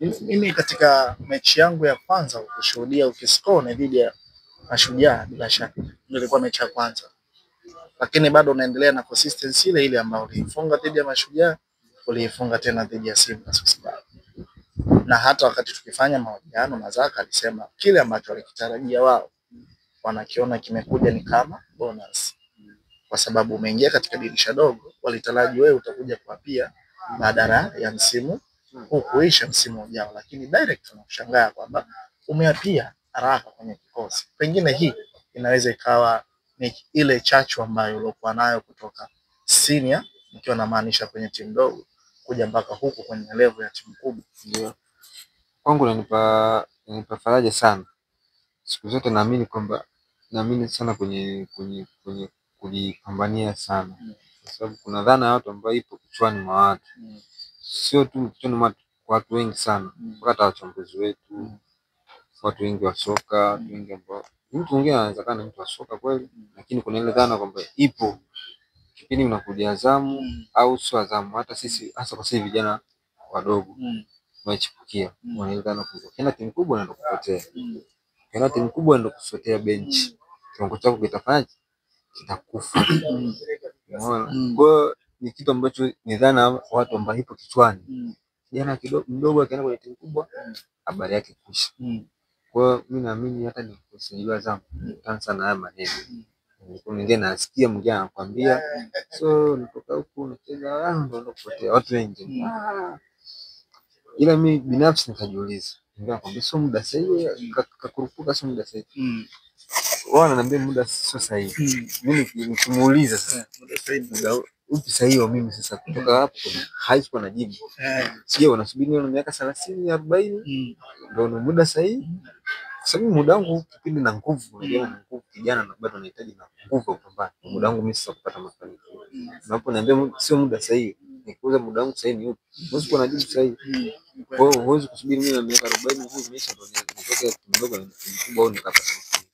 Mimi katika mechi yangu ya kwanza kushuhudia ukiscore dhidi ya Mashujaa, bila shaka ilikuwa mechi ya kwanza, lakini bado unaendelea na consistency ile ile ambayo ulifunga dhidi ya Mashujaa, ulifunga tena dhidi ya Simba sasa. Na hata wakati tukifanya mahojiano na Zaka alisema kile ambacho walikitarajia wao wanakiona kimekuja ni kama bonus, kwa sababu umeingia katika dirisha dogo, walitaraji wewe utakuja kuapia badala ya msimu huu kuisha msimu ujao, lakini direct tunashangaa kwamba umeapia haraka kwenye kikosi. Pengine hii inaweza ikawa ni ile chachu ambayo ulikuwa nayo kutoka senior, nikiwa namaanisha kwenye timu ndogo kuja mpaka huku kwenye level ya timu kubwa. Ndio kwangu inanipa faraja sana. Siku zote naamini sana kwenye kujipambania sana, kwa sababu kuna dhana ya watu ambayo ipo kichwani mwa watu, sio tu kichwani mwa watu wengi sana, hata wachambuzi wetu, watu wengi wa soka, watu wengi ambao mtu mwingine anaweza kana mtu wa soka kweli, lakini kuna ile dhana kwamba ipo kipindi unakuja Azamu au sio Azamu, hata sisi hasa kwa sisi vijana wadogo tunachipukia, wanaelewana kubwa. Kila timu kubwa ndio kupotea. Kila timu kubwa ndio kusotea benchi. Kiwango chako kitafanya kitakufa. Unaona? Kwa ni kitu ambacho ni dhana watu ambao ipo kichwani. Kijana kidogo mdogo akaenda kwenye timu kubwa, habari yake kwisha. Kwa mimi naamini hata nikusajiliwa Azamu nitaanza na haya maneno. Mwingine nasikia mwingine anakuambia so nitoka huku nacheza ndio kupotea watu wengi. Ila mimi binafsi nikajiuliza, ningekwambia sio muda sahihi, kakurupuka sio muda sahihi. Wao wananiambia muda sio sahihi. Mimi nikimuuliza sasa muda sahihi, muda upi sahihi wa mimi sasa kutoka hapo haipo na jibu. Sio wanasubiri na miaka 30 40 ndio muda sahihi. Sababu muda wangu kipindi na nguvu, unajua na nguvu, kijana na bado anahitaji na nguvu kupambana. Muda wangu mimi sasa kupata mafanikio. Unaponiambia sio muda sahihi, nikuuza muda wangu sahihi ni upi? Huwezi kuwa na jibu sahihi. Kwa hiyo huwezi kusubiri mimi na miaka 40 hivi nimesha ndio nitoke kidogo na mkubwa au nikapata mafanikio.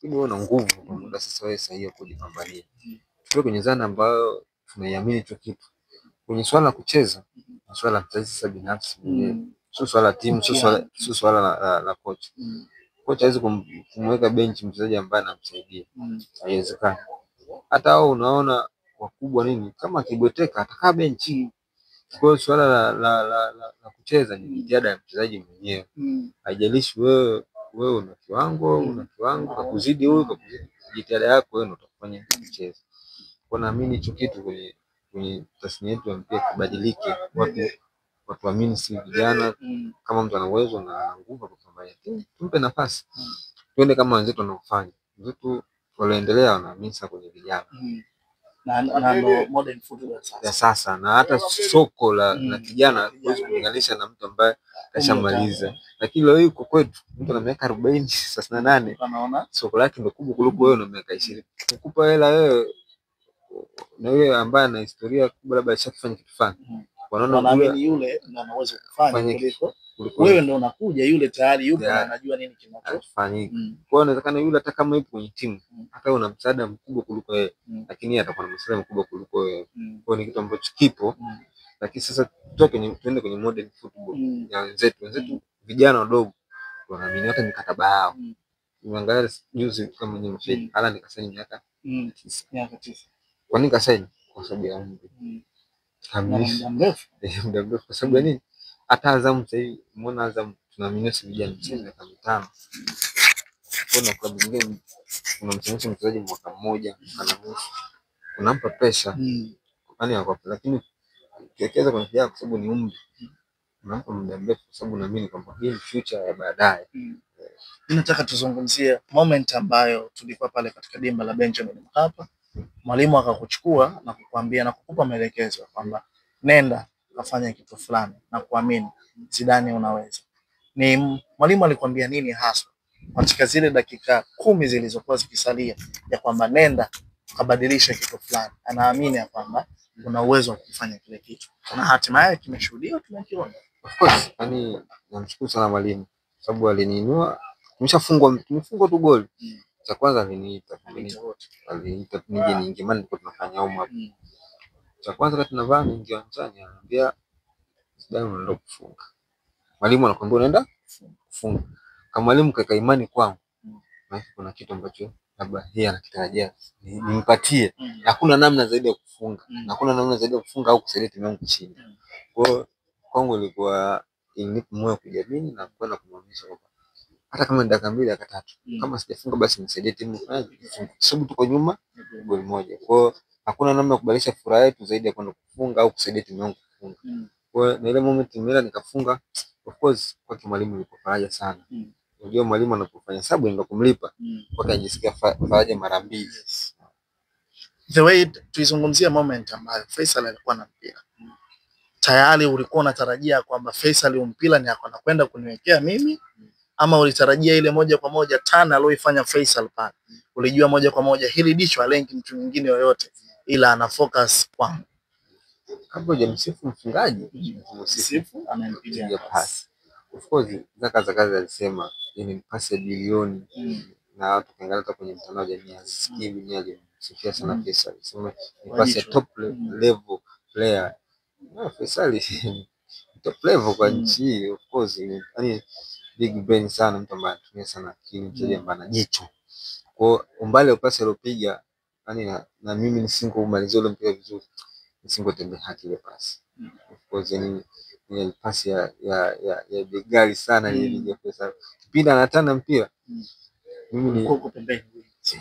Wewe una nguvu kwa muda sasa wewe sahihi kujipambania. Tuko kwenye zana ambayo tunaiamini hicho kitu. Kwenye swala la kucheza, swala la mchezaji sasa binafsi mwenyewe. Sio swala la timu, sio swala la coach. Coach hawezi kumweka bench mchezaji ambaye anamsaidia. Haiwezekani. Hata wao unaona wakubwa nini kama akibweteka atakaa benchi. Kwa hiyo swala la kucheza ni jitihada ya mchezaji mwenyewe. Haijalishi wewe una kiwango kakuzidi wewe, kakuzidi jitihada yako wewe ndio utafanya mchezo. Kwa naamini hicho kitu kwenye tasnia yetu ya mpira kubadilike, watu waamini si vijana, kama mtu ana uwezo na nguvu kupambana, tumpe nafasi, twende kama wenzetu wanaofanya. Wenzetu walioendelea wanaamini sana kwenye vijana na modern football ya sasa, na hata soko la kijana huwezi kulinganisha na mtu ambaye kashamaliza. Lakini leo yuko kwetu mtu ana miaka 40 38, anaona soko lake ndio kubwa kuliko wewe na miaka 20. Kukupa hela wewe na yule ambaye ana historia kubwa labda ashafanya kitu fulani, wanaamini yule ndio anaweza kufanya kuliko wewe ndio unakuja, yule tayari yupo na anajua nini kinachofanyika. Kwa hiyo inawezekana yule hata kama yupo kwenye timu, hata una msaada mkubwa kuliko wewe, lakini yeye atakuwa na msaada mkubwa kuliko wewe. Kwa hiyo ni kitu ambacho kipo, lakini sasa tuende kwenye modern football ya wenzetu vijana wadogo wanaamini hata mikataba yao. Nimeangalia news kama ni mfeli hala nikasaini miaka 9. Kwa nini kasaini? Kwa sababu ya umri. Muda mrefu. Kwa sababu nini? Hata Azamu sasa hivi umeona Azamu tunaamini si vijana mchezo miaka 5. Kuna klabu nyingine unamchemsha mchezaji mwaka mmoja na nusu. Unampa pressure. Kwani hapo, lakini ukiwekeza kwenye vijana kwa sababu ni umri, unampa muda mrefu kwa sababu naamini kwamba hii ni future ya baadaye. Nataka tuzungumzie moment ambayo tulikuwa pale katika dimba la Benjamin Mkapa. Mwalimu akakuchukua na kukuambia na kukupa maelekezo kwamba nenda kafanya kitu fulani na kuamini Zidane unaweza. Ni mwalimu alikwambia nini hasa katika zile dakika 10 zilizokuwa zikisalia ya kwamba nenda kabadilisha kitu fulani? Anaamini ya kwamba una uwezo wa kufanya kile kitu. Na hatimaye kimeshuhudiwa, tumekiona. Of course, yani namshukuru sana mwalimu sababu aliniinua. Tumefungwa tu goli. Cha kwanza aliniita nije niingie, maana tulikuwa tunafanya homa. Cha kwanza kati tunavaa niingie uwanjani, ananiambia Zidane unaenda kufunga. mwalimu anakuambia unaenda kufunga. Kama mwalimu kaka imani kwangu, basi kuna kitu ambacho labda yeye anakitarajia nimpatie. Hakuna namna zaidi ya kufunga. Hakuna namna zaidi ya kufunga au kusaidia timu yangu chini. Kwa hiyo kwangu ilikuwa ilinipa moyo kujiamini na kwenda kumwonyesha kwamba hata kama ni dakika 2 dakika 3, kama sijafunga basi nisaidie timu ifunge, sababu tuko nyuma goli moja. Kwa hiyo hakuna namna ya kubadilisha furaha yetu zaidi ya kwenda kufunga au kusaidia timu yangu kufunga. Kwa hiyo na ile moment nimeenda nikafunga, of course kwa mwalimu ilikuwa faraja sana. Unajua mwalimu anapofanya sababu ndio kumlipa, kwa ajisikia faraja mara 2. The way tuizungumzia moment ambayo Faisal alikuwa na mpira. Tayari ulikuwa unatarajia kwamba Faisal mpira ni akona kwenda kuniwekea mimi, ama ulitarajia ile moja kwa moja tana aliyoifanya Faisal pale? Ulijua moja kwa moja hili dicho alenki mtu mwingine yoyote ila ana focus kwangu. Kabla hujamsifu mfungaji, msifu anampigia pasi. Of course Zaka Zakaza alisema ni pasi ya bilioni, na watu kiangalia kwenye mtandao wa jamii asikii mwenyewe sifia sana Faisal. Sema ni pasi ya top level player. Na Faisal top level kwa nchi, of course yani big brain sana, mtu ambaye anatumia sana akili, mchezaji ambaye ana jicho. Kwa umbali wa pasi aliyopiga, yani na mimi nisingomalizia ule mpira vizuri, nisingotembea haki ile pasi. Of course ni pasi ya begali sana ile ya Faisal. Kipindi anatana mpira, mimi niko pembeni.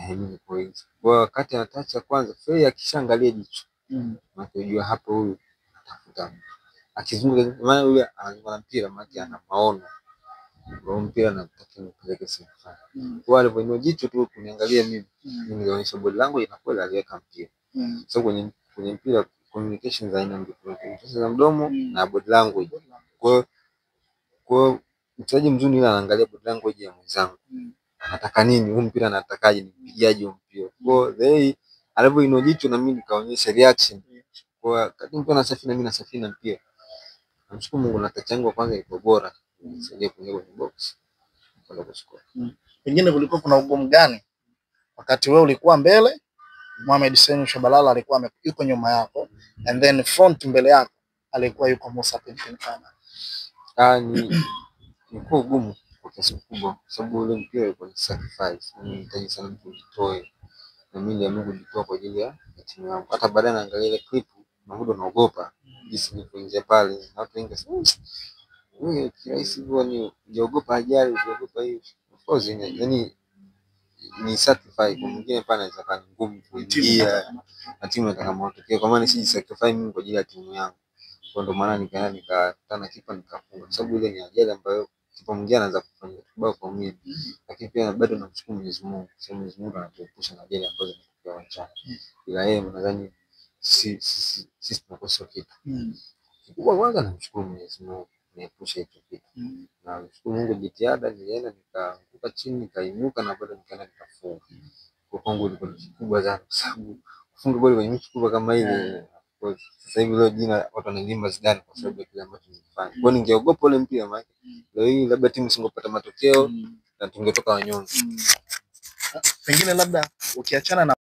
Mimi kwa hiyo kwa wakati anatacha kwanza, Fei akishaangalia jicho, unajua hapo huyu atafuta. Akizunguka maana yule anaanza mpira maana ana maono. Kwa mpira nataka nipeleke sasa. Kwa alipoinua jicho tu kuniangalia mimi, nilionyesha bodi langu inakwenda aliweka mpira. So kwenye mpira communication za aina mbili, communication za mdomo na bodi langu. Kwa mchezaji mzuri yule anaangalia bodi langu ya mwenzangu. Anataka nini? Huu mpira anatakaje? Nipigaje huu mpira? Kwa they alipoinua jicho na mimi nikaonyesha reaction. Kwa kati mtu anasafiri na mimi nasafiri na mpira. Namshukuru Mungu na touch yangu kwanza iko bora. Nisaidie kuingia kwenye box. Kwenda kuscore. Pengine kulikuwa kuna ugumu gani wakati wewe ulikuwa mbele, Mohamed Hussein Shabalala alikuwa yuko nyuma yako, and then front mbele yako alikuwa yuko Musa Pimpinana? Ni kwa ugumu kwa kiasi kikubwa, sababu ule mpira ulikuwa ni sacrifice. Nilihitaji sana mtu ujitoe, na mimi niliamua kujitoa kwa ajili ya timu yangu. Hata baadaye naangalia ile clip na muda naogopa jinsi nilivyoingia pale, na watu wengi sasa wewe kirahisi hivyo, ni ungeogopa ajali, ungeogopa hiyo. Of course ni sacrifice. Kwa mwingine pale inaweza kuwa ngumu kuingia na timu inataka matokeo, kwa maana siji sacrifice mimi kwa ajili ya timu yangu. Kwa ndo maana nikaenda nikakutana kipa nikafunga, sababu ile ni ajali ambayo kipa mwingine anaweza kufanya kibao kwa mimi, lakini pia bado namshukuru Mwenyezi Mungu, sababu Mwenyezi Mungu anatuepusha na ajali ambazo zinatokea uwanjani. Bila yeye nadhani sisi tunakosa kitu. Kwa kwanza namshukuru Mwenyezi Mungu niepushe hicho kitu. Na namshukuru Mungu, jitihada nilienda nikaanguka chini nikainuka na bado nikaenda nikafunga. Kwa kwangu ilikuwa ni kubwa sana, kwa sababu kufunga goli kwenye mechi kubwa kama ile, sasa hivi leo jina watu wanaimba Zidane kwa sababu ya kile ambacho nilifanya. Kwa ningeogopa ule mpira maana leo hii labda timu isingopata matokeo na tungetoka wanyonge. Pengine labda ukiachana na